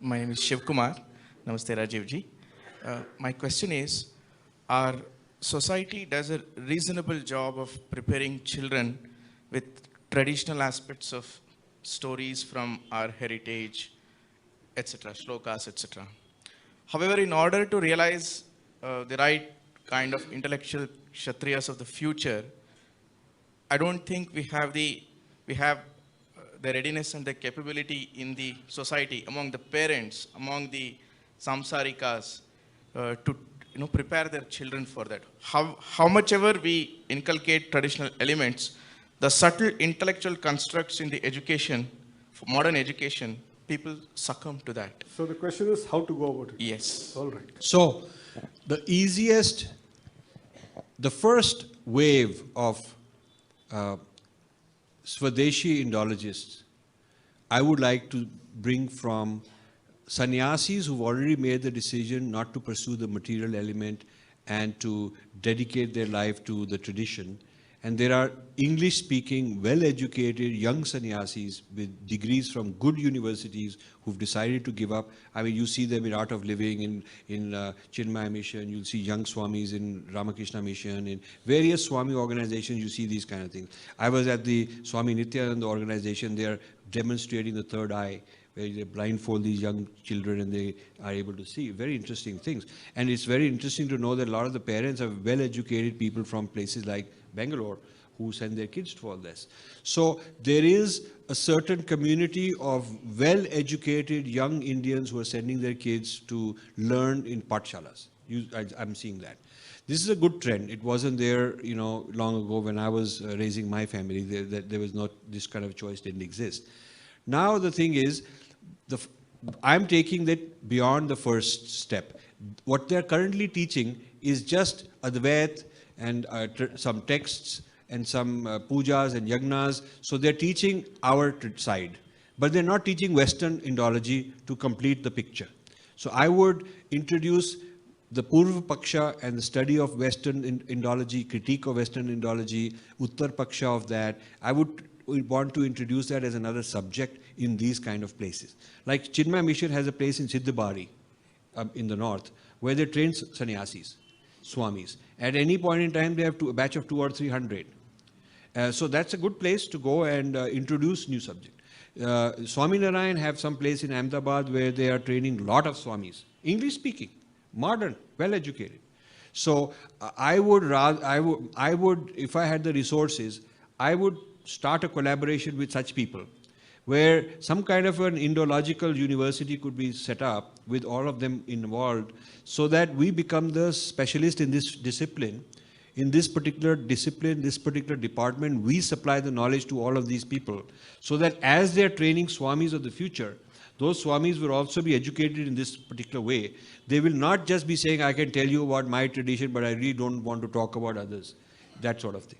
My name is Shiv Kumar. Namaste, Rajiv ji. My question is, our society does a reasonable job of preparing children with traditional aspects of stories from our heritage, etc., shlokas, etc. However, in order to realize the right kind of intellectual kshatriyas of the future, I don't think we have the readiness and the capability in the society, among the parents, among the samsarikas, to prepare their children for that. How much ever we inculcate traditional elements, the subtle intellectual constructs in the education, modern education, people succumb to that. So the question is how to go about it. Yes. All right. So the first wave of Swadeshi Indologists, I would like to bring from sannyasis who've already made the decision not to pursue the material element and to dedicate their life to the tradition. And there are English-speaking, well-educated young sannyasis with degrees from good universities who've decided to give up. I mean, you see them in Art of Living, in Chinmaya Mission, you'll see young Swamis in Ramakrishna Mission, in various Swami organizations, you see these kind of things. I was at the Swami Nityananda organization, they are demonstrating the third eye, where they blindfold these young children and they are able to see. Very interesting things. And it's very interesting to know that a lot of the parents are well-educated people from places like Bangalore who send their kids to all this. So there is a certain community of well-educated young Indians who are sending their kids to learn in pathshalas. I'm seeing that. This is a good trend. It wasn't there, long ago when I was raising my family. There was not, this kind of choice didn't exist. Now the thing is, I'm taking that beyond the first step. What they're currently teaching is just Advait and some texts and some pujas and yagnas. So they're teaching our side. But they're not teaching Western Indology to complete the picture. So I would introduce the Purva Paksha and the study of Western Indology, critique of Western Indology, Uttar Paksha of that. I would want to introduce that as another subject in these kind of places. Like Chinmaya Mission has a place in Siddhabari in the north where they train sannyasis, swamis. At any point in time they have a batch of 200 or 300. So that's a good place to go and introduce new subject. Swami Narayan have some place in Ahmedabad where they are training a lot of swamis, English speaking, modern, well educated. So I would, if I had the resources, I would start a collaboration with such people where some kind of an Indological university could be set up with all of them involved so that we become the specialist in this discipline. In this particular discipline, this particular department, we supply the knowledge to all of these people so that as they're training Swamis of the future, those Swamis will also be educated in this particular way. They will not just be saying, I can tell you about my tradition, but I really don't want to talk about others. That sort of thing.